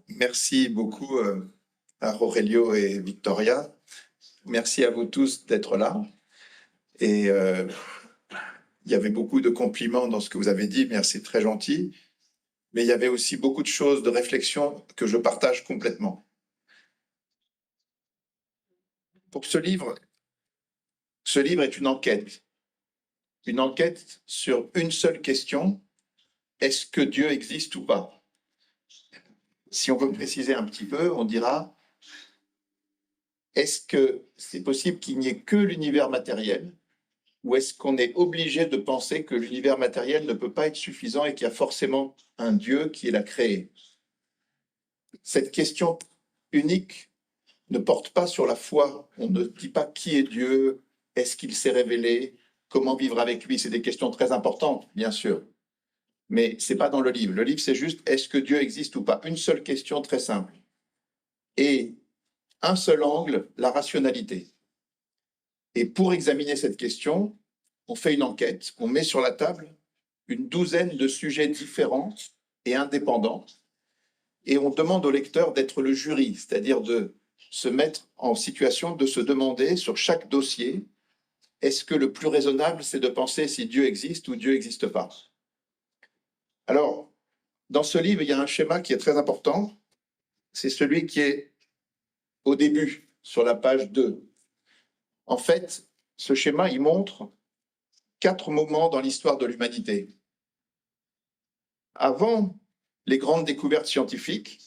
Merci beaucoup à Aurelio et Victoria. Merci à vous tous d'être là. Et il y avait beaucoup de compliments dans ce que vous avez dit, merci, très gentil. Mais il y avait aussi beaucoup de choses, de réflexions que je partage complètement. Pour ce livre est une enquête sur une seule question, est-ce que Dieu existe ou pas? Si on veut préciser un petit peu, on dira, est-ce que c'est possible qu'il n'y ait que l'univers matériel, ou est-ce qu'on est obligé de penser que l'univers matériel ne peut pas être suffisant et qu'il y a forcément un Dieu qui l'a créé? Cette question unique ne porte pas sur la foi. On ne dit pas qui est Dieu, est-ce qu'il s'est révélé, comment vivre avec lui. C'est des questions très importantes, bien sûr. Mais ce n'est pas dans le livre. Le livre, c'est juste est-ce que Dieu existe ou pas? Une seule question très simple. Et un seul angle, la rationalité. Et pour examiner cette question, on fait une enquête, on met sur la table une douzaine de sujets différents et indépendants, et on demande au lecteur d'être le jury, c'est-à-dire de se mettre en situation de se demander sur chaque dossier, est-ce que le plus raisonnable, c'est de penser si Dieu existe ou Dieu n'existe pas? Alors, dans ce livre, il y a un schéma qui est très important, c'est celui qui est au début, sur la page 2. En fait, ce schéma, il montre 4 moments dans l'histoire de l'humanité. Avant les grandes découvertes scientifiques,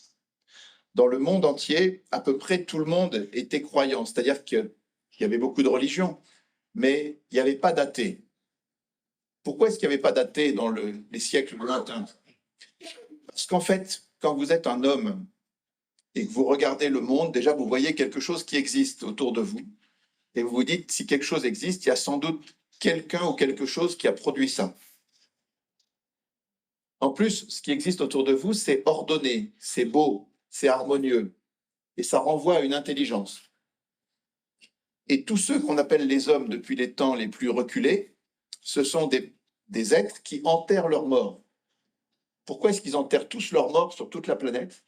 dans le monde entier, à peu près tout le monde était croyant, c'est-à-dire qu'il y avait beaucoup de religions, mais il n'y avait pas d'athées. Pourquoi est-ce qu'il n'y avait pas d'athées dans les siècles lointains? Parce qu'en fait, quand vous êtes un homme et que vous regardez le monde, déjà vous voyez quelque chose qui existe autour de vous, et vous vous dites, si quelque chose existe, il y a sans doute quelqu'un ou quelque chose qui a produit ça. En plus, ce qui existe autour de vous, c'est ordonné, c'est beau, c'est harmonieux, et ça renvoie à une intelligence. Et tous ceux qu'on appelle les hommes depuis les temps les plus reculés, ce sont des êtres qui enterrent leurs morts. Pourquoi est-ce qu'ils enterrent tous leurs morts sur toute la planète?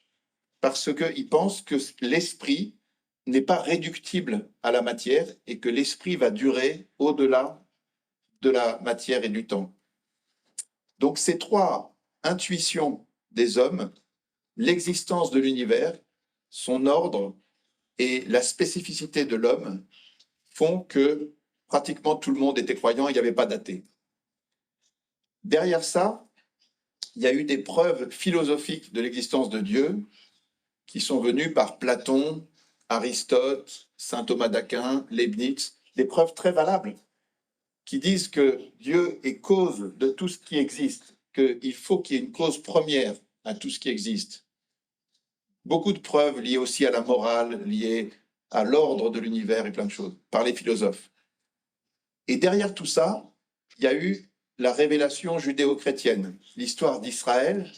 Parce qu'ils pensent que l'esprit n'est pas réductible à la matière et que l'esprit va durer au-delà de la matière et du temps. Donc ces 3 intuitions des hommes, l'existence de l'univers, son ordre et la spécificité de l'homme, font que pratiquement tout le monde était croyant, il n'y avait pas d'athée. Derrière ça, il y a eu des preuves philosophiques de l'existence de Dieu qui sont venues par Platon, Aristote, saint Thomas d'Aquin, Leibniz, des preuves très valables qui disent que Dieu est cause de tout ce qui existe, qu'il faut qu'il y ait une cause première à tout ce qui existe. Beaucoup de preuves liées aussi à la morale, liées à l'ordre de l'univers et plein de choses, par les philosophes. Et derrière tout ça, il y a eu la révélation judéo-chrétienne, l'histoire d'Israël,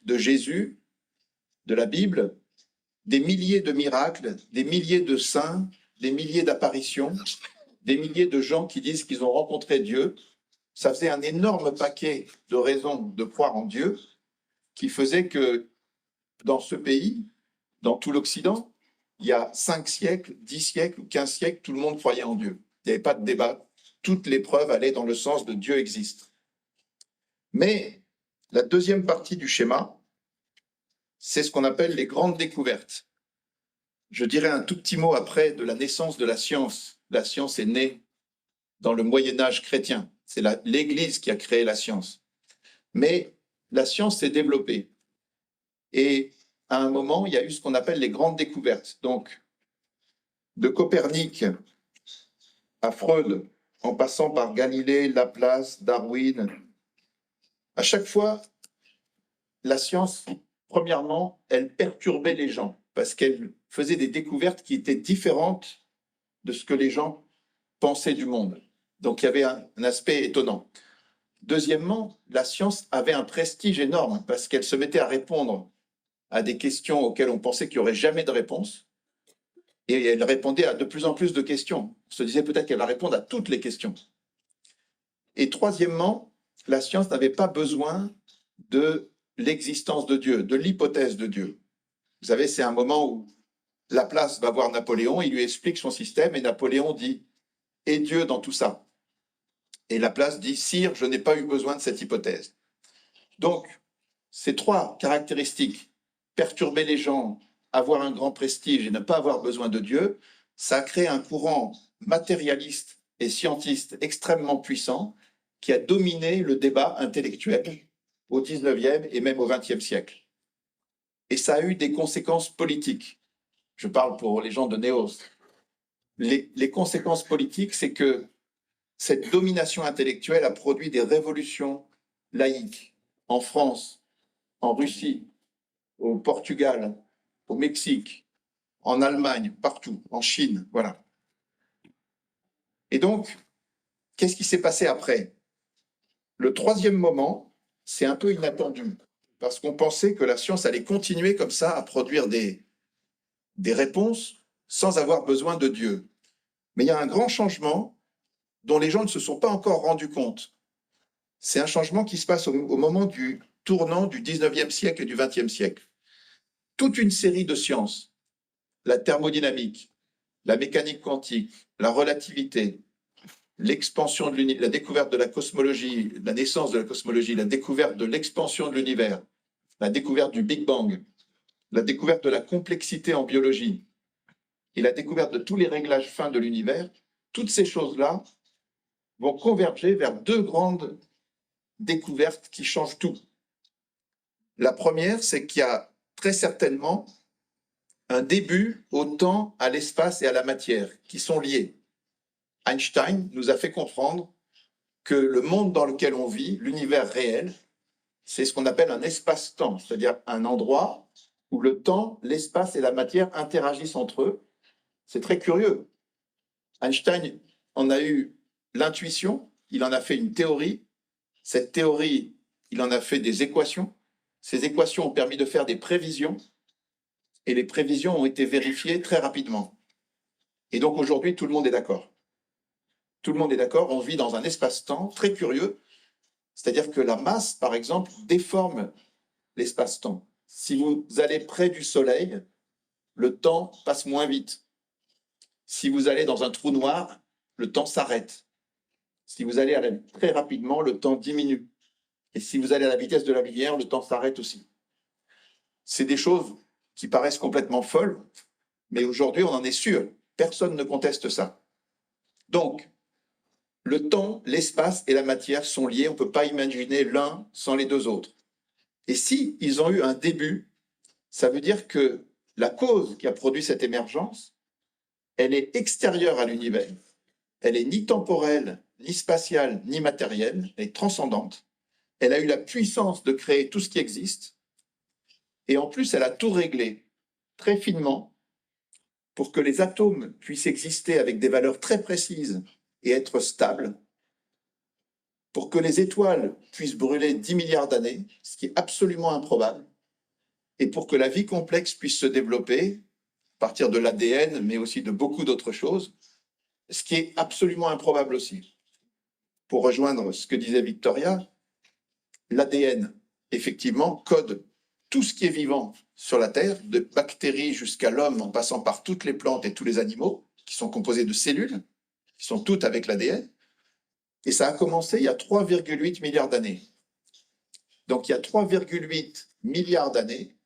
de Jésus, de la Bible, des milliers de miracles, des milliers de saints, des milliers d'apparitions, des milliers de gens qui disent qu'ils ont rencontré Dieu. Ça faisait un énorme paquet de raisons de croire en Dieu qui faisait que dans ce pays, dans tout l'Occident, il y a 5 siècles, 10 siècles ou 15 siècles, tout le monde croyait en Dieu. Il n'y avait pas de débat. Toutes les preuves allaient dans le sens de Dieu existe. Mais la deuxième partie du schéma, c'est ce qu'on appelle les grandes découvertes. Je dirais un tout petit mot après de la naissance de la science. La science est née dans le Moyen-Âge chrétien. C'est l'Église qui a créé la science. Mais la science s'est développée. Et à un moment, il y a eu ce qu'on appelle les grandes découvertes. Donc, de Copernic à Freud, en passant par Galilée, Laplace, Darwin, à chaque fois, la science, premièrement, elle perturbait les gens parce qu'elle faisait des découvertes qui étaient différentes de ce que les gens pensaient du monde. Donc, il y avait un aspect étonnant. Deuxièmement, la science avait un prestige énorme parce qu'elle se mettait à répondre à des questions auxquelles on pensait qu'il n'y aurait jamais de réponse. Et elle répondait à de plus en plus de questions. On se disait peut-être qu'elle va répondre à toutes les questions. Et troisièmement, la science n'avait pas besoin de l'existence de Dieu, de l'hypothèse de Dieu. Vous savez, c'est un moment où Laplace va voir Napoléon, il lui explique son système et Napoléon dit « Et Dieu dans tout ça ?» Et Laplace dit « Sire, je n'ai pas eu besoin de cette hypothèse. » Donc, ces trois caractéristiques, perturber les gens, avoir un grand prestige et ne pas avoir besoin de Dieu, ça a créé un courant matérialiste et scientiste extrêmement puissant qui a dominé le débat intellectuel au 19e et même au 20e siècle. Et ça a eu des conséquences politiques. Je parle pour les gens de Néos. Les conséquences politiques, c'est que cette domination intellectuelle a produit des révolutions laïques en France, en Russie, au Portugal, au Mexique, en Allemagne, partout, en Chine, voilà. Et donc, qu'est-ce qui s'est passé après? Le troisième moment, c'est un peu inattendu, parce qu'on pensait que la science allait continuer comme ça à produire des réponses sans avoir besoin de Dieu. Mais il y a un grand changement dont les gens ne se sont pas encore rendus compte. C'est un changement qui se passe au moment du tournant du 19e siècle et du 20e siècle. Toute une série de sciences, la thermodynamique, la mécanique quantique, la relativité, l'expansion de l'univers, la découverte de la cosmologie, la naissance de la cosmologie, la découverte de l'expansion de l'univers, la découverte du Big Bang, la découverte de la complexité en biologie et la découverte de tous les réglages fins de l'univers, toutes ces choses-là vont converger vers deux grandes découvertes qui changent tout. La première, c'est qu'il y a très certainement un début au temps, à l'espace et à la matière qui sont liés. Einstein nous a fait comprendre que le monde dans lequel on vit, l'univers réel, c'est ce qu'on appelle un espace-temps, c'est-à-dire un endroit où le temps, l'espace et la matière interagissent entre eux. C'est très curieux. Einstein en a eu l'intuition, il en a fait une théorie. Cette théorie, il en a fait des équations. Ces équations ont permis de faire des prévisions et les prévisions ont été vérifiées très rapidement. Et donc aujourd'hui, tout le monde est d'accord. Tout le monde est d'accord, on vit dans un espace-temps très curieux, c'est-à-dire que la masse, par exemple, déforme l'espace-temps. Si vous allez près du Soleil, le temps passe moins vite. Si vous allez dans un trou noir, le temps s'arrête. Si vous allez très rapidement, le temps diminue. Et si vous allez à la vitesse de la lumière, le temps s'arrête aussi. C'est des choses qui paraissent complètement folles, mais aujourd'hui, on en est sûr. Personne ne conteste ça. Donc, le temps, l'espace et la matière sont liés. On ne peut pas imaginer l'un sans les deux autres. Et si ils ont eu un début, ça veut dire que la cause qui a produit cette émergence, elle est extérieure à l'univers. Elle est ni temporelle, ni spatiale, ni matérielle. Elle est transcendante. Elle a eu la puissance de créer tout ce qui existe. Et en plus, elle a tout réglé très finement pour que les atomes puissent exister avec des valeurs très précises et être stables, pour que les étoiles puissent brûler 10 milliards d'années, ce qui est absolument improbable, et pour que la vie complexe puisse se développer à partir de l'ADN, mais aussi de beaucoup d'autres choses, ce qui est absolument improbable aussi. Pour rejoindre ce que disait Victoria, l'ADN, effectivement, code tout ce qui est vivant sur la Terre, de bactéries jusqu'à l'homme, en passant par toutes les plantes et tous les animaux, qui sont composés de cellules, qui sont toutes avec l'ADN. Et ça a commencé il y a 3,8 milliards d'années. Donc il y a 3,8 milliards d'années,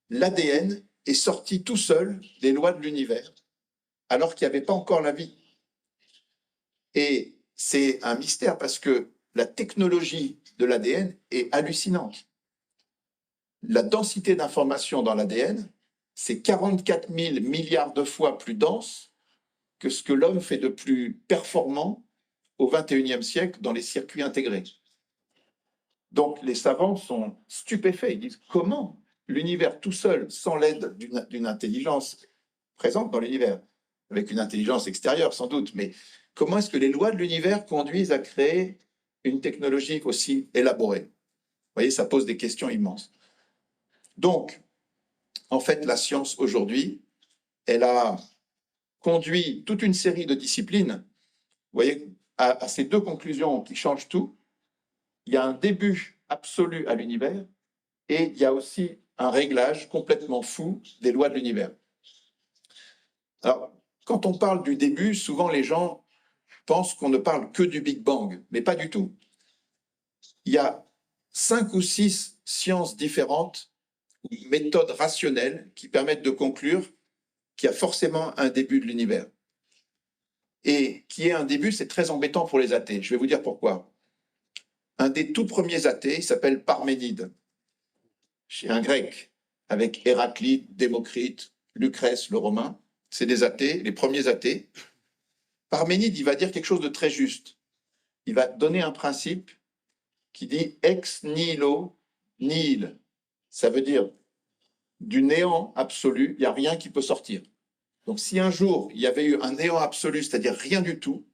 l'ADN est sorti tout seul des lois de l'univers, alors qu'il n'y avait pas encore la vie. Et c'est un mystère parce que la technologie de l'ADN est hallucinante. La densité d'informations dans l'ADN, c'est 44 000 milliards de fois plus dense que ce que l'homme fait de plus performant au XXIe siècle dans les circuits intégrés. Donc les savants sont stupéfaits, ils disent comment l'univers tout seul, sans l'aide d'une intelligence présente dans l'univers, avec une intelligence extérieure sans doute, mais comment est-ce que les lois de l'univers conduisent à créer une technologie aussi élaborée. Vous voyez, ça pose des questions immenses. Donc, en fait, la science aujourd'hui, elle a conduit toute une série de disciplines, vous voyez, à ces deux conclusions qui changent tout. Il y a un début absolu à l'univers et il y a aussi un réglage complètement fou des lois de l'univers. Alors, quand on parle du début, souvent les gens pensent qu'on ne parle que du Big Bang, mais pas du tout. Il y a 5 ou 6 sciences différentes, méthodes rationnelles qui permettent de conclure qu'il y a forcément un début de l'univers. Et qui est un début, c'est très embêtant pour les athées. Je vais vous dire pourquoi. Un des tout premiers athées, il s'appelle Parménide, chez un grec, avec Héraclite, Démocrite, Lucrèce, le romain. C'est des athées, les premiers athées. Parménide, il va dire quelque chose de très juste. Il va donner un principe qui dit ex nihilo nihil. Ça veut dire du néant absolu, il n'y a rien qui peut sortir. Donc si un jour il y avait eu un néant absolu, c'est-à-dire rien du tout,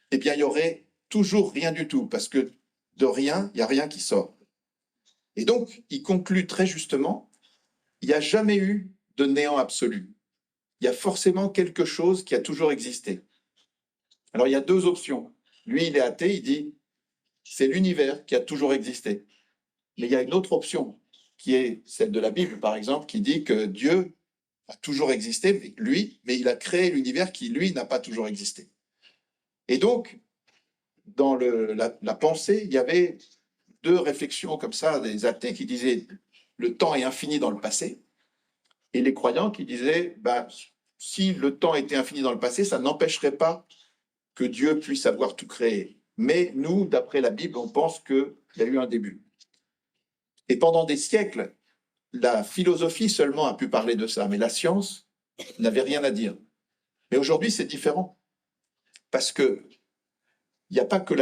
eh bien il y aurait toujours rien du tout, parce que de rien, il n'y a rien qui sort. Et donc, il conclut très justement, il n'y a jamais eu de néant absolu. Il y a forcément quelque chose qui a toujours existé. Alors, il y a deux options. Lui, il est athée, il dit, c'est l'univers qui a toujours existé. Mais il y a une autre option, qui est celle de la Bible, par exemple, qui dit que Dieu a toujours existé, lui, mais il a créé l'univers qui, lui, n'a pas toujours existé. Et donc, dans la pensée, il y avait deux réflexions comme ça, des athées qui disaient le temps est infini dans le passé, et les croyants qui disaient si le temps était infini dans le passé, ça n'empêcherait pas que Dieu puisse avoir tout créé. Mais nous, d'après la Bible, on pense qu'il y a eu un début. Et pendant des siècles, la philosophie seulement a pu parler de ça, mais la science n'avait rien à dire. Mais aujourd'hui, c'est différent, parce que il n'y a pas que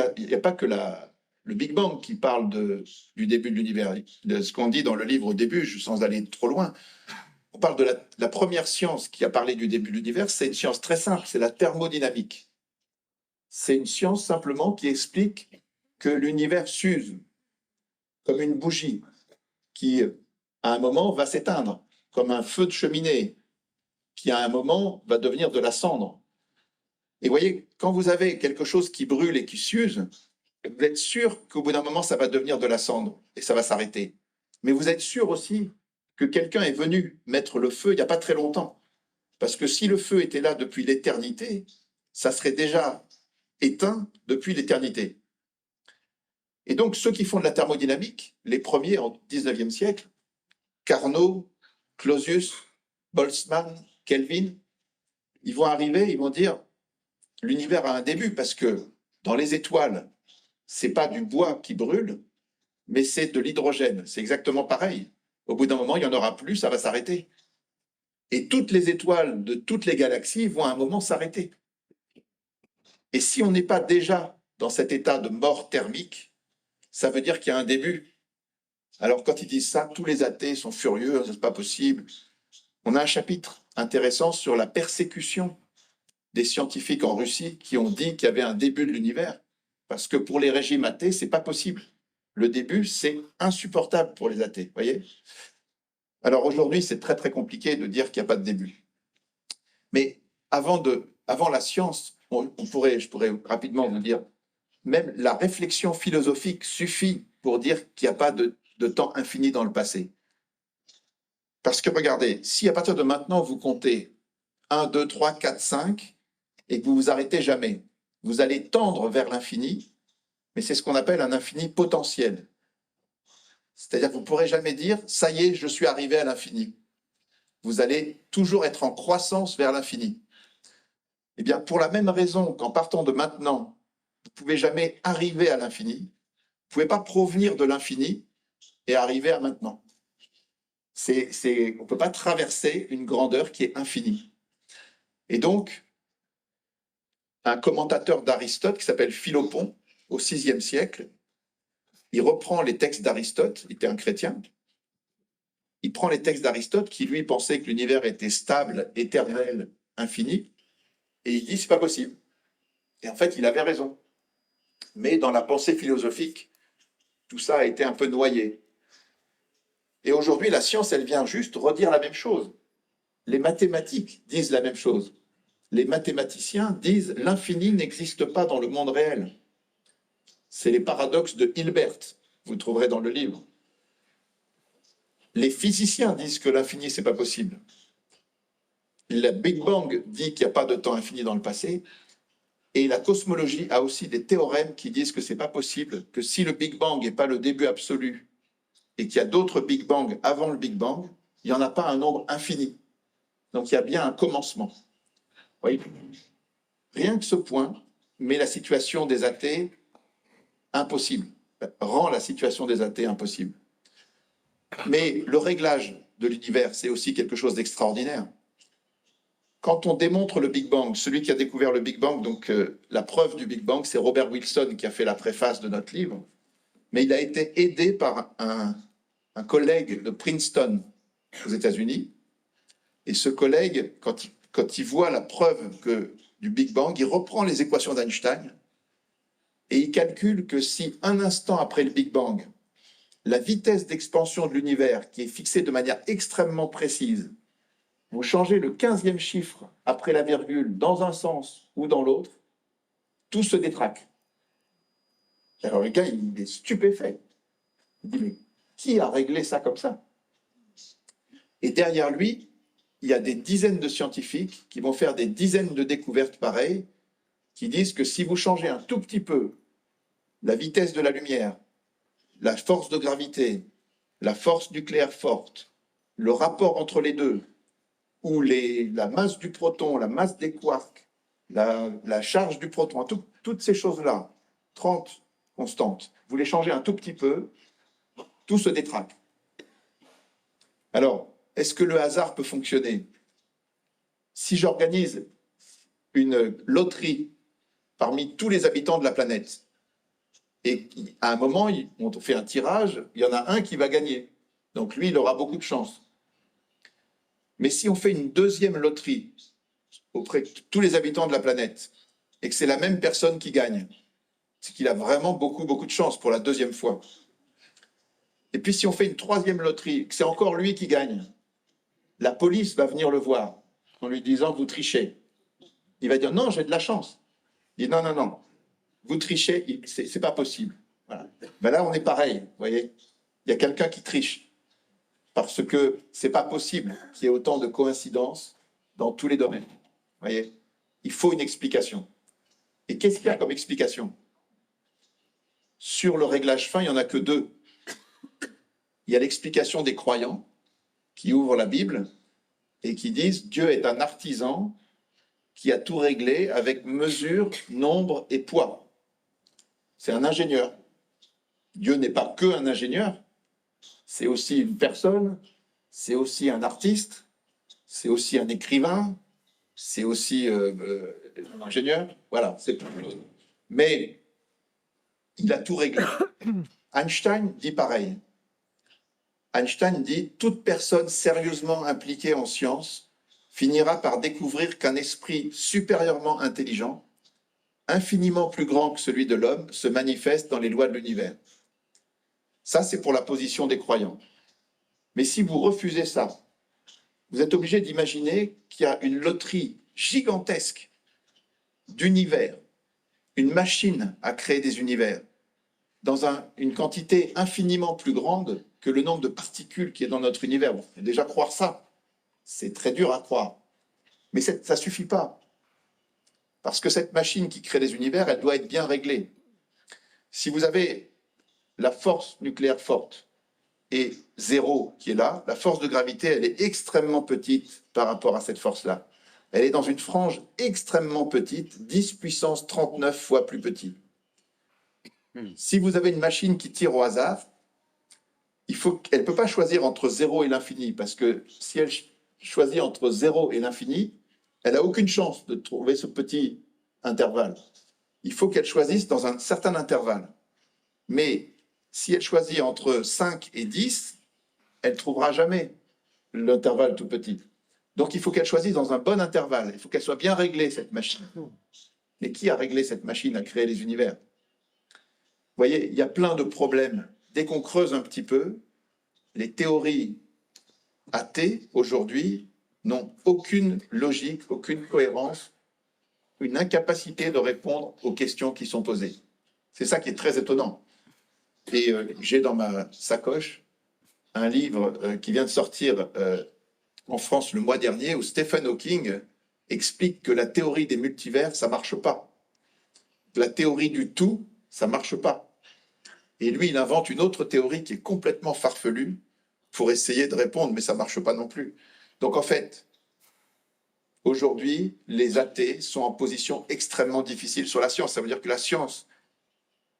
le Big Bang qui parle du début de l'univers, de ce qu'on dit dans le livre au début, sans aller trop loin. On parle de la première science qui a parlé du début de l'univers, c'est une science très simple, c'est la thermodynamique. C'est une science simplement qui explique que l'univers s'use comme une bougie qui, à un moment, va s'éteindre, comme un feu de cheminée qui, à un moment, va devenir de la cendre. Et vous voyez, quand vous avez quelque chose qui brûle et qui s'use, vous êtes sûr qu'au bout d'un moment, ça va devenir de la cendre et ça va s'arrêter. Mais vous êtes sûr aussi que quelqu'un est venu mettre le feu il n'y a pas très longtemps. Parce que si le feu était là depuis l'éternité, ça serait déjà éteint depuis l'éternité. Et donc, ceux qui font de la thermodynamique, les premiers au XIXe siècle, Carnot, Clausius, Boltzmann, Kelvin, ils vont arriver, ils vont dire l'univers a un début parce que dans les étoiles, c'est pas du bois qui brûle, mais c'est de l'hydrogène. C'est exactement pareil. Au bout d'un moment, il n'y en aura plus, ça va s'arrêter. Et toutes les étoiles de toutes les galaxies vont à un moment s'arrêter. Et si on n'est pas déjà dans cet état de mort thermique, ça veut dire qu'il y a un début. Alors quand ils disent ça, tous les athées sont furieux, c'est pas possible. On a un chapitre intéressant sur la persécution des scientifiques en Russie qui ont dit qu'il y avait un début de l'univers. Parce que pour les régimes athées, c'est pas possible. Le début, c'est insupportable pour les athées, voyez. Alors aujourd'hui, c'est très très compliqué de dire qu'il n'y a pas de début. Mais avant la science, je pourrais rapidement vous dire, même la réflexion philosophique suffit pour dire qu'il n'y a pas de temps infini dans le passé. Parce que regardez, si à partir de maintenant vous comptez 1, 2, 3, 4, 5 et que vous vous arrêtez jamais, vous allez tendre vers l'infini, mais c'est ce qu'on appelle un infini potentiel. C'est-à-dire que vous ne pourrez jamais dire « ça y est, je suis arrivé à l'infini ». Vous allez toujours être en croissance vers l'infini. Eh bien, pour la même raison qu'en partant de maintenant, vous ne pouvez jamais arriver à l'infini, vous ne pouvez pas provenir de l'infini et arriver à maintenant. On ne peut pas traverser une grandeur qui est infinie. Et donc, un commentateur d'Aristote qui s'appelle Philopon, au VIe siècle, il reprend les textes d'Aristote, il était un chrétien, il prend les textes d'Aristote qui, lui, pensait que l'univers était stable, éternel, infini, et il dit, c'est pas possible. Et en fait, il avait raison. Mais dans la pensée philosophique, tout ça a été un peu noyé. Et aujourd'hui, la science, elle vient juste redire la même chose. Les mathématiques disent la même chose. Les mathématiciens disent l'infini n'existe pas dans le monde réel. C'est les paradoxes de Hilbert, vous trouverez dans le livre. Les physiciens disent que l'infini, c'est pas possible. Le Big Bang dit qu'il n'y a pas de temps infini dans le passé. Et la cosmologie a aussi des théorèmes qui disent que c'est pas possible, que si le Big Bang n'est pas le début absolu et qu'il y a d'autres Big Bang avant le Big Bang, il n'y en a pas un nombre infini. Donc il y a bien un commencement. Oui. Rien que ce point met la situation des athées impossible, rend la situation des athées impossible. Mais le réglage de l'univers, c'est aussi quelque chose d'extraordinaire. Quand on démontre le Big Bang, celui qui a découvert le Big Bang, donc la preuve du Big Bang, c'est Robert Wilson qui a fait la préface de notre livre, mais il a été aidé par un collègue de Princeton aux États-Unis. Et ce collègue, quand il voit la preuve du Big Bang, il reprend les équations d'Einstein et il calcule que si un instant après le Big Bang, la vitesse d'expansion de l'univers, qui est fixée de manière extrêmement précise, vous changez le 15e chiffre après la virgule dans un sens ou dans l'autre, tout se détraque. Alors le gars, il est stupéfait. Il dit, mais qui a réglé ça comme ça? Et derrière lui, il y a des dizaines de scientifiques qui vont faire des dizaines de découvertes pareilles, qui disent que si vous changez un tout petit peu la vitesse de la lumière, la force de gravité, la force nucléaire forte, le rapport entre les deux, ou la masse du proton, la masse des quarks, la charge du proton, toutes ces choses-là, 30 constantes, vous les changez un tout petit peu, tout se détraque. Alors, est-ce que le hasard peut fonctionner? Si j'organise une loterie parmi tous les habitants de la planète, et à un moment, on fait un tirage, il y en a un qui va gagner. Donc lui, il aura beaucoup de chance. Mais si on fait une deuxième loterie auprès de tous les habitants de la planète, et que c'est la même personne qui gagne, c'est qu'il a vraiment beaucoup, beaucoup de chance pour la deuxième fois. Et puis si on fait une troisième loterie, que c'est encore lui qui gagne, la police va venir le voir en lui disant « vous trichez ». Il va dire « non, j'ai de la chance ». Il dit « non, non, non, vous trichez, c'est pas possible ». Voilà. Ben là, on est pareil, vous voyez. Il y a quelqu'un qui triche, parce que c'est pas possible qu'il y ait autant de coïncidences dans tous les domaines. Vous voyez, il faut une explication. Et qu'est-ce qu'il y a comme explication? Sur le réglage fin, il n'y en a que deux. Il y a l'explication des croyants qui ouvrent la Bible et qui disent Dieu est un artisan qui a tout réglé avec mesure, nombre et poids. C'est un ingénieur. Dieu n'est pas que un ingénieur, c'est aussi une personne, c'est aussi un artiste, c'est aussi un écrivain, c'est aussi un ingénieur. Voilà, c'est tout. Mais il a tout réglé. Einstein dit pareil. Einstein dit « Toute personne sérieusement impliquée en science finira par découvrir qu'un esprit supérieurement intelligent, infiniment plus grand que celui de l'homme, se manifeste dans les lois de l'univers. » Ça, c'est pour la position des croyants. Mais si vous refusez ça, vous êtes obligé d'imaginer qu'il y a une loterie gigantesque d'univers, une machine à créer des univers, dans une quantité infiniment plus grande que le nombre de particules qui est dans notre univers. Bon, déjà croire ça, c'est très dur à croire. Mais ça ne suffit pas. Parce que cette machine qui crée des univers, elle doit être bien réglée. Si vous avez la force nucléaire forte et zéro qui est là, la force de gravité, elle est extrêmement petite par rapport à cette force-là. Elle est dans une frange extrêmement petite, 10 puissance 39 fois plus petite. Si vous avez une machine qui tire au hasard, elle ne peut pas choisir entre 0 et l'infini, parce que si elle choisit entre 0 et l'infini, elle n'a aucune chance de trouver ce petit intervalle. Il faut qu'elle choisisse dans un certain intervalle. Mais si elle choisit entre 5 et 10, elle ne trouvera jamais l'intervalle tout petit. Donc il faut qu'elle choisisse dans un bon intervalle. Il faut qu'elle soit bien réglée, cette machine. Mais qui a réglé cette machine à créer les univers? voyez, il y a plein de problèmes. Dès qu'on creuse un petit peu, les théories athées, aujourd'hui, n'ont aucune logique, aucune cohérence, une incapacité de répondre aux questions qui sont posées. C'est ça qui est très étonnant. Et j'ai dans ma sacoche un livre qui vient de sortir en France le mois dernier, où Stephen Hawking explique que la théorie des multivers, ça marche pas. La théorie du tout, ça marche pas. Et lui, il invente une autre théorie qui est complètement farfelue pour essayer de répondre, mais ça marche pas non plus. Donc en fait, aujourd'hui, les athées sont en position extrêmement difficile sur la science. Ça veut dire que la science,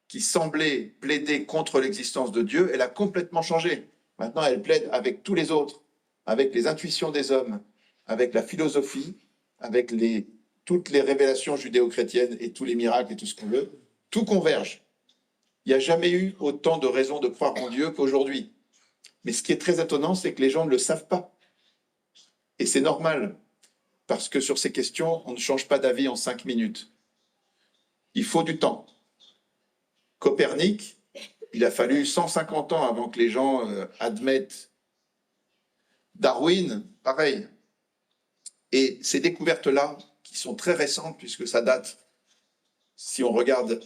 qui semblait plaider contre l'existence de Dieu, elle a complètement changé. Maintenant, elle plaide avec tous les autres, avec les intuitions des hommes, avec la philosophie, avec toutes les révélations judéo-chrétiennes et tous les miracles et tout ce qu'on veut. Tout converge. Il n'y a jamais eu autant de raisons de croire en Dieu qu'aujourd'hui. Mais ce qui est très étonnant, c'est que les gens ne le savent pas. Et c'est normal, parce que sur ces questions, on ne change pas d'avis en 5 minutes. Il faut du temps. Copernic, il a fallu 150 ans avant que les gens admettent. Darwin, pareil. Et ces découvertes-là, qui sont très récentes, puisque ça date, si on regarde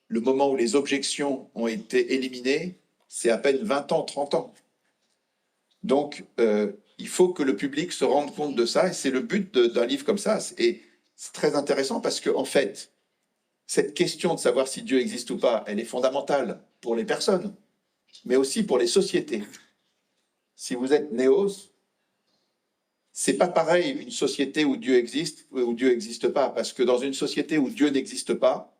le moment où les objections ont été éliminées, c'est à peine 20 ans, 30 ans. Donc, il faut que le public se rende compte de ça, et c'est le but d'un livre comme ça. Et c'est très intéressant parce qu'en fait, cette question de savoir si Dieu existe ou pas, elle est fondamentale pour les personnes, mais aussi pour les sociétés. Si vous êtes néos, c'est pas pareil une société où Dieu existe ou où Dieu n'existe pas, parce que dans une société où Dieu n'existe pas,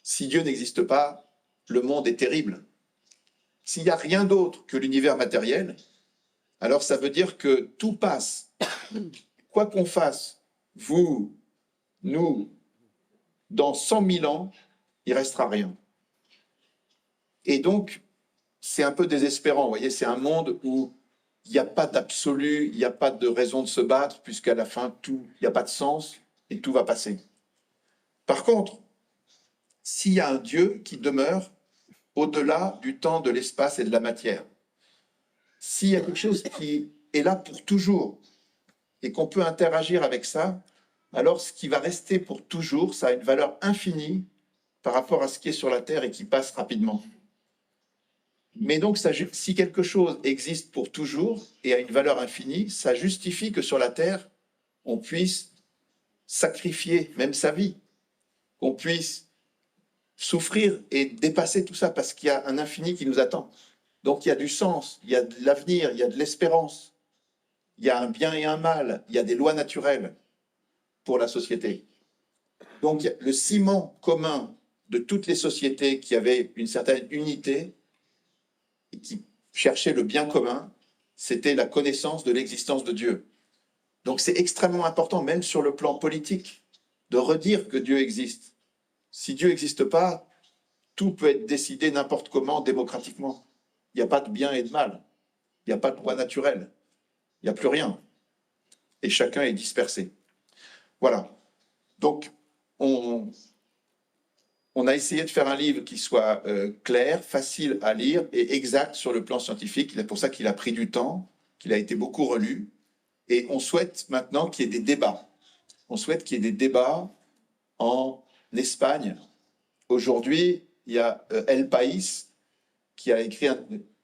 si Dieu n'existe pas, le monde est terrible. S'il n'y a rien d'autre que l'univers matériel, alors ça veut dire que tout passe. Quoi qu'on fasse, vous, nous, dans 100 000 ans, il restera rien. Et donc, c'est un peu désespérant. Vous voyez, c'est un monde où il n'y a pas d'absolu, il n'y a pas de raison de se battre, puisqu'à la fin, il n'y a pas de sens et tout va passer. Par contre, s'il y a un Dieu qui demeure au-delà du temps, de l'espace et de la matière, s'il y a quelque chose qui est là pour toujours et qu'on peut interagir avec ça, alors ce qui va rester pour toujours, ça a une valeur infinie par rapport à ce qui est sur la Terre et qui passe rapidement. Mais donc, si quelque chose existe pour toujours et a une valeur infinie, ça justifie que sur la Terre, on puisse sacrifier même sa vie, qu'on puisse souffrir et dépasser tout ça parce qu'il y a un infini qui nous attend. Donc il y a du sens, il y a de l'avenir, il y a de l'espérance, il y a un bien et un mal, il y a des lois naturelles pour la société. Donc le ciment commun de toutes les sociétés qui avaient une certaine unité et qui cherchaient le bien commun, c'était la connaissance de l'existence de Dieu. Donc c'est extrêmement important, même sur le plan politique, de redire que Dieu existe. Si Dieu n'existe pas, tout peut être décidé n'importe comment, démocratiquement. Il n'y a pas de bien et de mal. Il n'y a pas de loi naturelle. Il n'y a plus rien. Et chacun est dispersé. Voilà. Donc, on a essayé de faire un livre qui soit clair, facile à lire et exact sur le plan scientifique. C'est pour ça qu'il a pris du temps, qu'il a été beaucoup relu. Et on souhaite maintenant qu'il y ait des débats. On souhaite qu'il y ait des débats en Espagne. Aujourd'hui, il y a El País qui a écrit,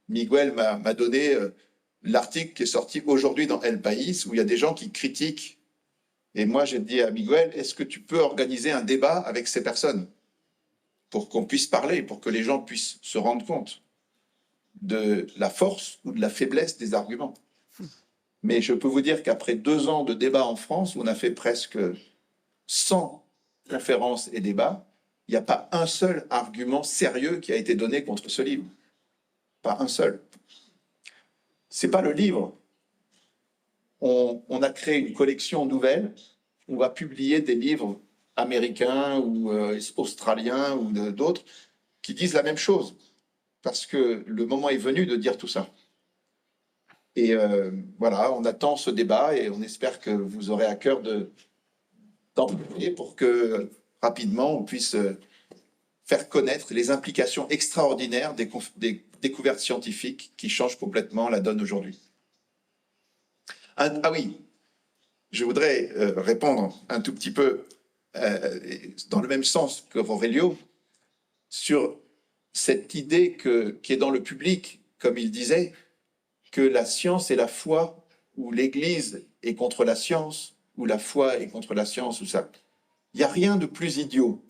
Miguel m'a donné l'article qui est sorti aujourd'hui dans El País, où il y a des gens qui critiquent. Et moi, j'ai dit à Miguel, est-ce que tu peux organiser un débat avec ces personnes pour qu'on puisse parler, pour que les gens puissent se rendre compte de la force ou de la faiblesse des arguments. Mais je peux vous dire qu'après 2 ans de débat en France, où on a fait presque 100 conférences et débats, il n'y a pas un seul argument sérieux qui a été donné contre ce livre. Pas un seul. C'est pas le livre. On a créé une collection nouvelle. On va publier des livres américains ou australiens ou d'autres qui disent la même chose. Parce que le moment est venu de dire tout ça. Et voilà, on attend ce débat et on espère que vous aurez à cœur d'en parler pour que rapidement on puisse faire connaître les implications extraordinaires des découvertes scientifiques qui changent complètement la donne aujourd'hui. Ah oui, je voudrais répondre un tout petit peu dans le même sens que Aurelio sur cette idée qui est dans le public, comme il disait, que la science et la foi, ou l'Église est contre la science, ou la foi est contre la science, ou ça. Il n'y a rien de plus idiot.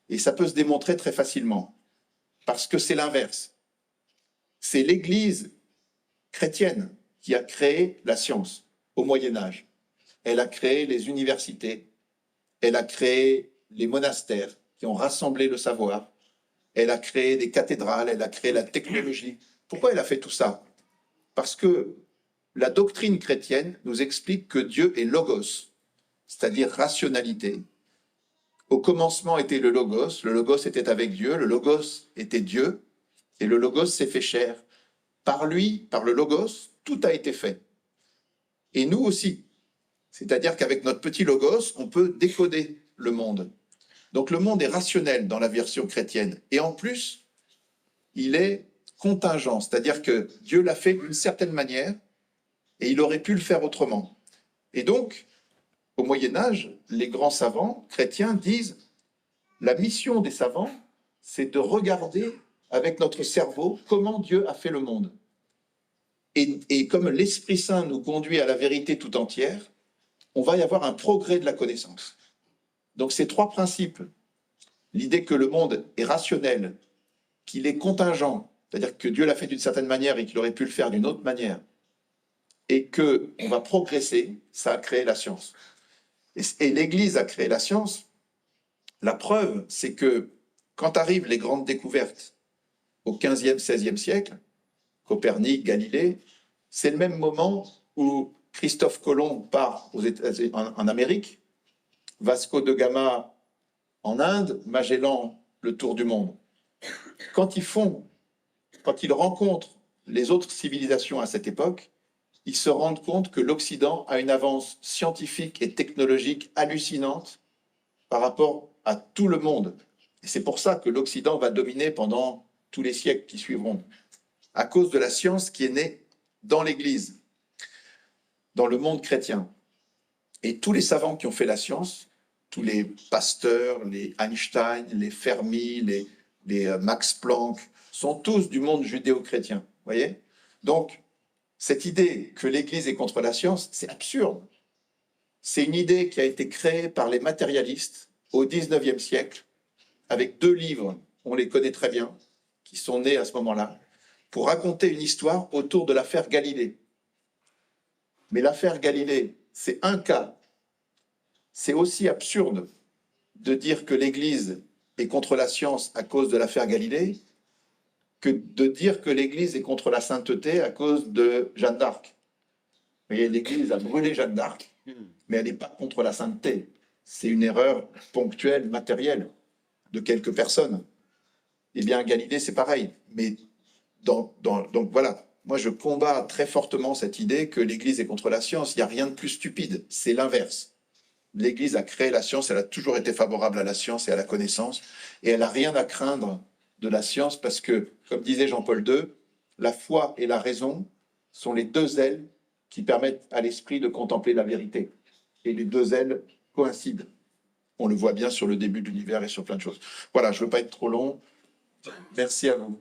Et ça peut se démontrer très facilement, parce que c'est l'inverse. C'est l'Église chrétienne qui a créé la science au Moyen-Âge. Elle a créé les universités, elle a créé les monastères qui ont rassemblé le savoir, elle a créé des cathédrales, elle a créé la technologie. Pourquoi elle a fait tout ça? Parce que la doctrine chrétienne nous explique que Dieu est logos, c'est-à-dire rationalité. Au commencement était le logos était avec Dieu, le logos était Dieu, et le logos s'est fait chair. Par lui, par le logos, tout a été fait. Et nous aussi. C'est-à-dire qu'avec notre petit logos, on peut décoder le monde. Donc le monde est rationnel dans la version chrétienne. Et en plus, il est contingent, c'est-à-dire que Dieu l'a fait d'une certaine manière et il aurait pu le faire autrement. Et donc, au Moyen-Âge, les grands savants chrétiens disent la mission des savants, c'est de regarder avec notre cerveau comment Dieu a fait le monde. Et comme l'Esprit Saint nous conduit à la vérité tout entière, on va y avoir un progrès de la connaissance. Donc ces trois principes, l'idée que le monde est rationnel, qu'il est contingent, c'est-à-dire que Dieu l'a fait d'une certaine manière et qu'il aurait pu le faire d'une autre manière, et qu'on va progresser, ça a créé la science. Et l'Église a créé la science. La preuve, c'est que quand arrivent les grandes découvertes au 15e, 16e siècle, Copernic, Galilée, c'est le même moment où Christophe Colomb part en Amérique, Vasco de Gama en Inde, Magellan le tour du monde. Quand ils rencontrent les autres civilisations à cette époque, ils se rendent compte que l'Occident a une avance scientifique et technologique hallucinante par rapport à tout le monde. Et c'est pour ça que l'Occident va dominer pendant tous les siècles qui suivront, à cause de la science qui est née dans l'Église, dans le monde chrétien. Et tous les savants qui ont fait la science, tous les Pasteur, les Einstein, les Fermi, les Max Planck, sont tous du monde judéo-chrétien. Voyez? Donc, cette idée que l'Église est contre la science, c'est absurde. C'est une idée qui a été créée par les matérialistes au XIXe siècle, avec deux livres, on les connaît très bien, qui sont nés à ce moment-là, pour raconter une histoire autour de l'affaire Galilée. Mais l'affaire Galilée, c'est un cas. C'est aussi absurde de dire que l'Église est contre la science à cause de l'affaire Galilée que de dire que l'Église est contre la sainteté à cause de Jeanne d'Arc. Vous voyez, l'Église a brûlé Jeanne d'Arc, mais elle n'est pas contre la sainteté. C'est une erreur ponctuelle, matérielle, de quelques personnes. Eh bien, Galilée, c'est pareil. Mais donc voilà, moi je combats très fortement cette idée que l'Église est contre la science. Il n'y a rien de plus stupide, c'est l'inverse. L'Église a créé la science, elle a toujours été favorable à la science et à la connaissance, et elle n'a rien à craindre de la science parce que, comme disait Jean-Paul II, la foi et la raison sont les deux ailes qui permettent à l'esprit de contempler la vérité. Et les deux ailes coïncident. On le voit bien sur le début de l'univers et sur plein de choses. Voilà, je ne veux pas être trop long. Merci à vous.